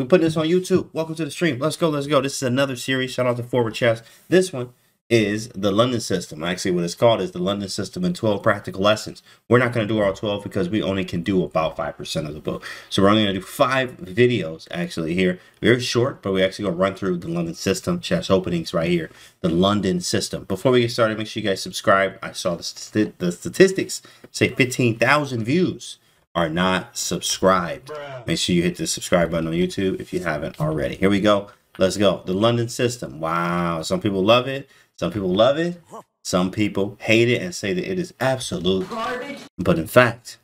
We put this on YouTube. Welcome to the stream. Let's go. Let's go. This is another series. Shout out to Forward Chess. This one is the London system. Actually, what it's called is the London system in 12 practical lessons. We're not going to do all 12 because we only can do about 5% of the book. So we're only going to do 5 videos actually here. Very short, but we actually going to run through the London system chess openings right here. The London system. Before we get started, make sure you guys subscribe. I saw the statistics say 15,000 views are not subscribed. Make sure you hit the subscribe button on YouTube if you haven't already. Here we go. Let's go. The London system. Wow. Some people love it. Some people love it. Some people hate it and say that it is absolute garbage. But in fact,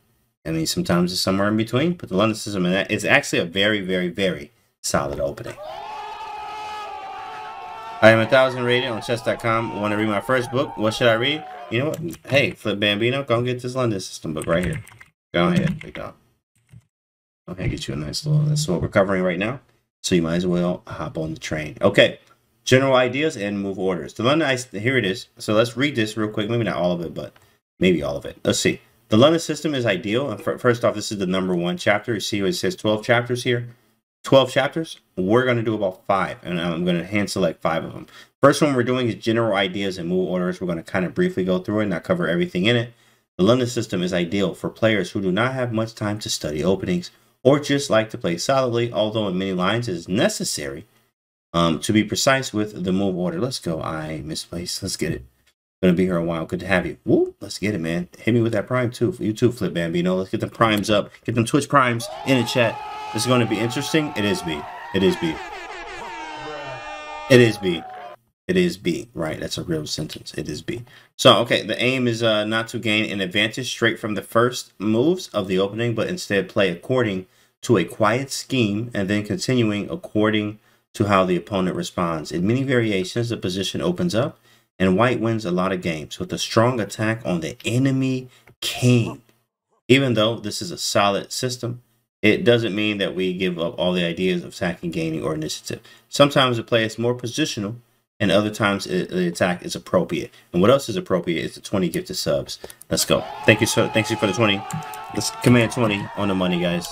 I mean, sometimes it's somewhere in between. But the London system is actually a very, very, very solid opening. I am 1,000 rated on chess.com. Want to read my first book? What should I read? You know what? Hey, Flip Bambino, go get this London system book right here. Go ahead. Go ahead, get you a nice little. That's what we're covering right now. So you might as well hop on the train. Okay. General ideas and move orders. The London, here it is. So let's read this real quick. Maybe not all of it, but maybe all of it. Let's see. The London system is ideal. First off, this is the #1 chapter. You see what it says 12 chapters here? 12 chapters. We're going to do about 5, and I'm going to hand select 5 of them. First one we're doing is general ideas and move orders. We're going to kind of briefly go through it, not cover everything in it. The London system is ideal for players who do not have much time to study openings or just like to play solidly, although in many lines it is necessary to be precise with the move order. Let's go. I misplaced. Let's get it. Gonna be here a while. Good to have you. Woo! Let's get it, man. Hit me with that prime too. You too, Flip Bambino. Let's get the primes up. Get them Twitch primes in the chat. This is going to be interesting. It is B. It is B. It is B. It is B. Right. That's a real sentence. It is B. So, okay. The aim is not to gain an advantage straight from the first moves of the opening, but instead play according to a quiet scheme and then continuing according to how the opponent responds. In many variations, the position opens up and white wins a lot of games with a strong attack on the enemy king. Even though this is a solid system, it doesn't mean that we give up all the ideas of attacking, gaining, or initiative. Sometimes the play is more positional, and other times the attack is appropriate. And what else is appropriate is the 20 gifted subs. Let's go. Thank you for the 20. Let's command 20 on the money, guys.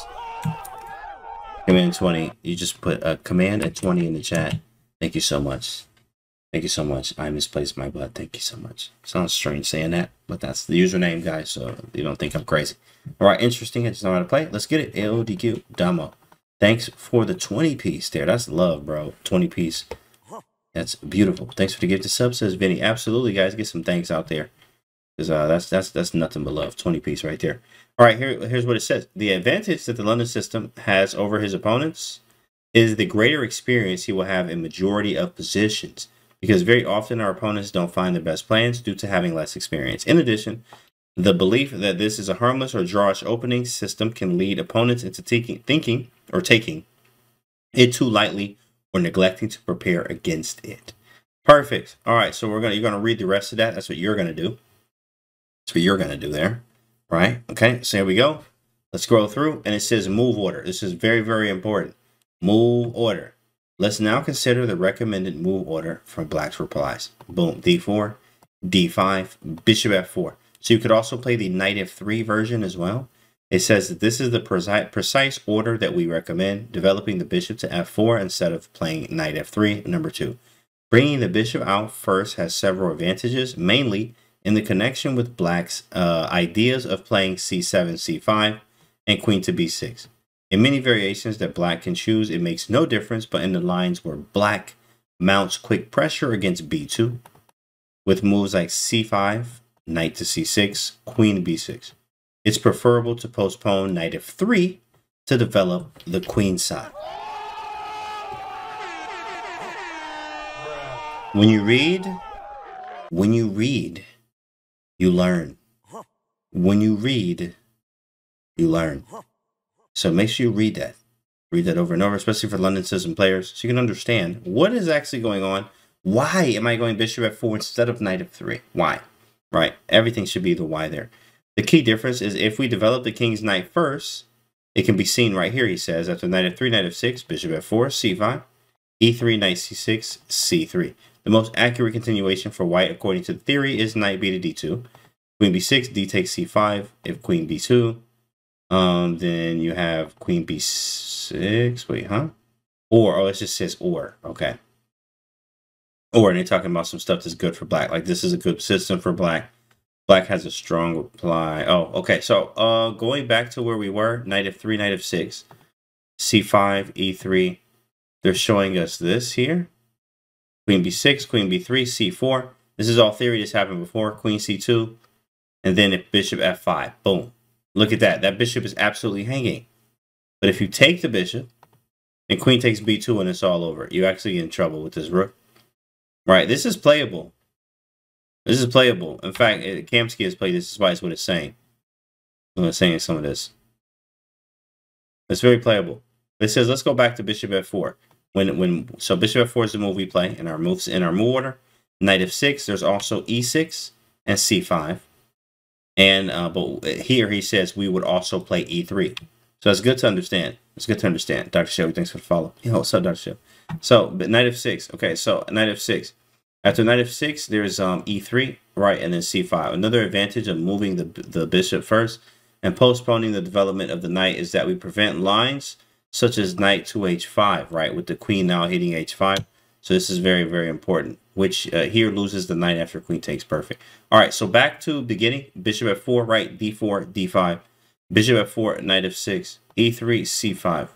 Command 20. You just put a command and 20 in the chat. Thank you so much. Thank you so much. I misplaced my butt. Thank you so much. Sounds strange saying that, but that's the username, guys, so you don't think I'm crazy. All right, interesting. I just know how to play. Let's get it. AODQ Damo. Thanks for the 20 piece there. That's love, bro. 20 piece. That's beautiful. Thanks for the gift of sub, says Vinny. Absolutely, guys. Get some thanks out there. Because that's nothing but love. 20 piece right there. All right, here's what it says. The advantage that the London system has over his opponents is the greater experience he will have in majority of positions, because very often our opponents don't find the best plans due to having less experience. In addition, the belief that this is a harmless or drawish opening system can lead opponents into taking it too lightly or neglecting to prepare against it. Perfect. All right, so you're gonna read the rest of that. That's what you're gonna do. That's what you're gonna do there. Right. Okay. So here we go. Let's scroll through, and it says move order. This is very, very important. Move order. Let's now consider the recommended move order from Black's replies. Boom. D4, D5, Bishop F4. So you could also play the Knight F3 version as well. It says that this is the precise order that we recommend, developing the bishop to F4 instead of playing Knight F3, number 2. Bringing the bishop out first has several advantages, mainly in the connection with Black's ideas of playing C7, C5, and Queen to B6. In many variations that Black can choose, it makes no difference, but in the lines where Black mounts quick pressure against B2, with moves like C5, Knight to C6, Queen to B6, it's preferable to postpone Knight F3 to develop the Queen side. When you read, you learn. When you read, you learn. So make sure you read that. Read that over and over, especially for London system players, so you can understand what is actually going on. Why am I going Bishop F4 instead of Knight F3? Why? Right. Everything should be the why there. The key difference is if we develop the king's knight first, it can be seen right here, he says, after Knight F3, Knight F6, Bishop F4, C5, E3, Knight C6, C3. The most accurate continuation for white, according to the theory, is Knight B to D2. Queen B6, D takes C5. If Queen B2, then you have Queen B6. Wait, huh? Or, oh, it just says or. Okay. Or, and they're talking about some stuff that's good for black. Like, this is a good system for black. Black has a strong reply. Oh, okay. So, going back to where we were, knight f3, knight f6, c5, e3. They're showing us this here. Queen b6, queen b3, c4. This is all theory. This happened before. Queen c2. And then if bishop f5. Boom. Look at that. That bishop is absolutely hanging. But if you take the bishop and queen takes b2 and it's all over, you actually get in trouble with this rook. Right. This is playable. This is playable. In fact, Kamsky has played this. Despite what it's saying. What it's saying some of this. It's very playable. It says, let's go back to bishop f4. So bishop f4 is the move we play in our moves in our move order. Knight f6. There's also e6 and c5. And but here he says we would also play e3. So it's good to understand. It's good to understand. Dr. Shelby, thanks for the follow. Yo, what's up, Dr. Shelby? So, but knight f6. Okay, so knight f6. After knight f6, there's e3, right, and then c5. Another advantage of moving the bishop first and postponing the development of the knight is that we prevent lines such as knight to h5, right, with the queen now hitting h5. So this is very, very important, which here loses the knight after queen takes perfect. All right, so back to beginning. Bishop f4, right, d4, d5. Bishop f4, knight f6, e3, c5,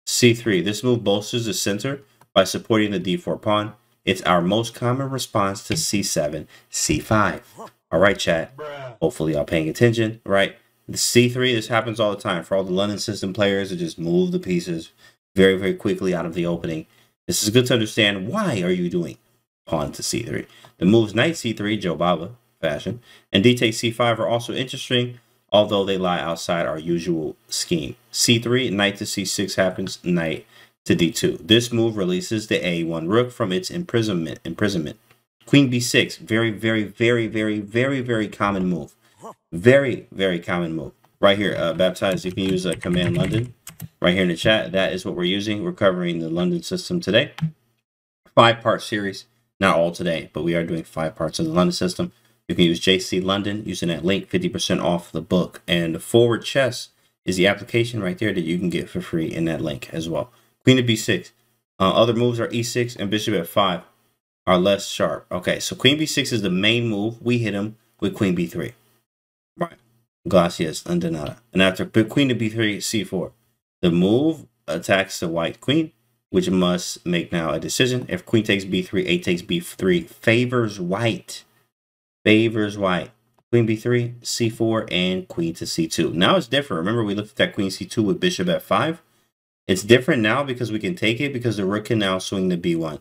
c3. This move bolsters the center by supporting the d4 pawn. It's our most common response to c7, c5. All right, chat. Hopefully y'all paying attention, right? The c3, this happens all the time. For all the London system players to just move the pieces very, very quickly out of the opening. This is good to understand. Why are you doing pawn to c3? The moves knight c3, Joe Baba fashion, and d takes c5 are also interesting, although they lie outside our usual scheme. c3, knight to c6 happens, knight to d2. This move releases the a1 rook from its imprisonment. Queen b6, very, very, very, very, very, very common move. Very, very common move. Right here, Baptized, you can use Command London right here in the chat. That is what we're using. We're covering the London system today. 5-part series. Not all today, but we are doing 5 parts of the London system. You can use JC London using that link, 50% off the book. And the Forward Chess is the application right there that you can get for free in that link as well. Queen to b6. Other moves are e6 and bishop f5 are less sharp. Okay, so queen b6 is the main move. We hit him with queen b3. Right. Gracias, and nada. And after queen to b3, c4. The move attacks the white queen, which must make now a decision. If queen takes b3, a takes b3, favors white. Favors white. Queen b3, c4, and queen to c2. Now it's different. Remember, we looked at that queen c2 with bishop f5. It's different now because we can take it because the rook can now swing to b1.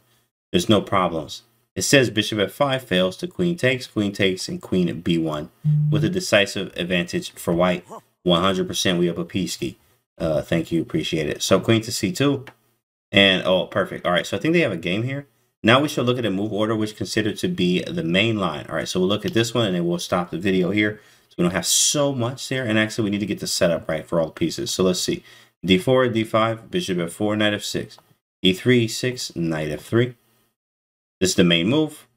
There's no problems. It says bishop f5 fails to queen takes, and queen at b1 with a decisive advantage for white. 100% we up a Peasky. Thank you. Appreciate it. So queen to c2. And, oh, perfect. All right, so I think they have a game here. Now we should look at a move order which is considered to be the main line. All right, so we'll look at this one and then we'll stop the video here. So we don't have so much there. And actually, we need to get the setup right for all the pieces. So let's see. d4, d5, bishop f4, knight f6, e3, e6, knight f3. This is the main move.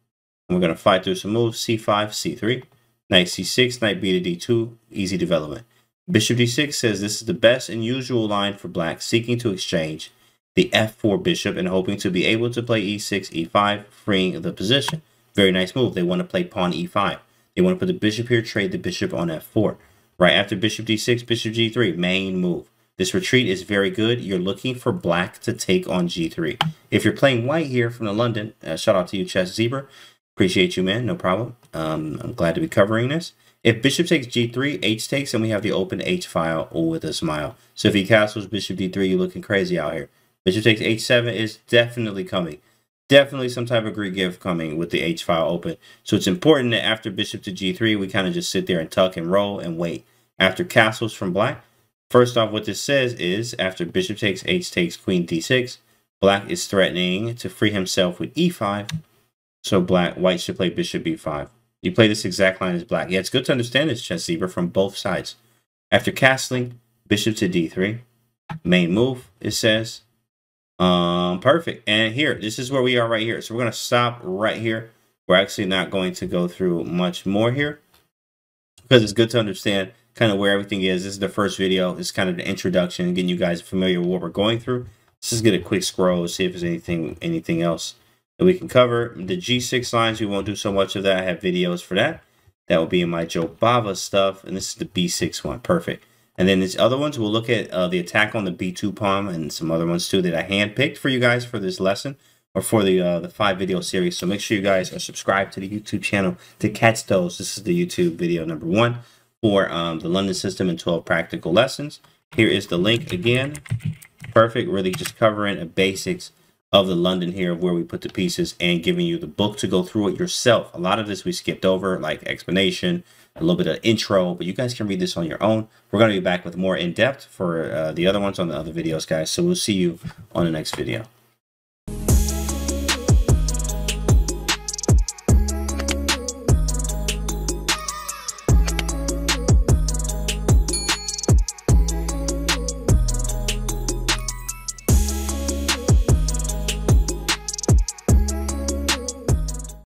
And we're going to fight through some moves. c5, c3, knight c6, knight b to d2, easy development. Bishop d6 says this is the best and usual line for black, seeking to exchange the f4 bishop and hoping to be able to play e6, e5, freeing the position. Very nice move. They want to play pawn e5. They want to put the bishop here, trade the bishop on f4. Right after bishop d6, bishop g3, main move. This retreat is very good. You're looking for black to take on g3. If you're playing white here from the London, shout out to you, Chess Zebra. Appreciate you, man. No problem. I'm glad to be covering this. If bishop takes g3, h takes, and we have the open h file with a smile. So if he castles bishop d3, you're looking crazy out here. Bishop takes h7 is definitely coming. Definitely some type of Greek gift coming with the h file open. So it's important that after bishop to g3, we kind of just sit there and tuck and roll and wait. After castles from black, first off, what this says is after bishop takes, h takes, queen d6, black is threatening to free himself with e5. So white should play bishop b5. You play this exact line as black. Yeah, it's good to understand this, Chess Zebra, from both sides. After castling, bishop to d3, main move, it says. Perfect. And here, this is where we are right here. So we're going to stop right here. We're actually not going to go through much more here because it's good to understand kind of where everything is. This is the first video. It's kind of the introduction, getting you guys familiar with what we're going through. Let's just get a quick scroll, see if there's anything else that we can cover. The G6 lines, we won't do so much of that. I have videos for that. That will be in my Joe Bava stuff, and this is the B6 one. Perfect. And then these other ones, we'll look at the attack on the B2 palm and some other ones too that I handpicked for you guys for this lesson or for the 5-video series. So make sure you guys are subscribed to the YouTube channel to catch those. This is the YouTube video number 1 for the London system and 12 practical lessons. Here is the link again. Perfect. Really just covering the basics of the London here, of where we put the pieces, and giving you the book to go through it yourself. A lot of this we skipped over, like explanation, a little bit of intro, but you guys can read this on your own. We're going to be back with more in-depth for the other ones on the other videos, guys. So we'll see you on the next video.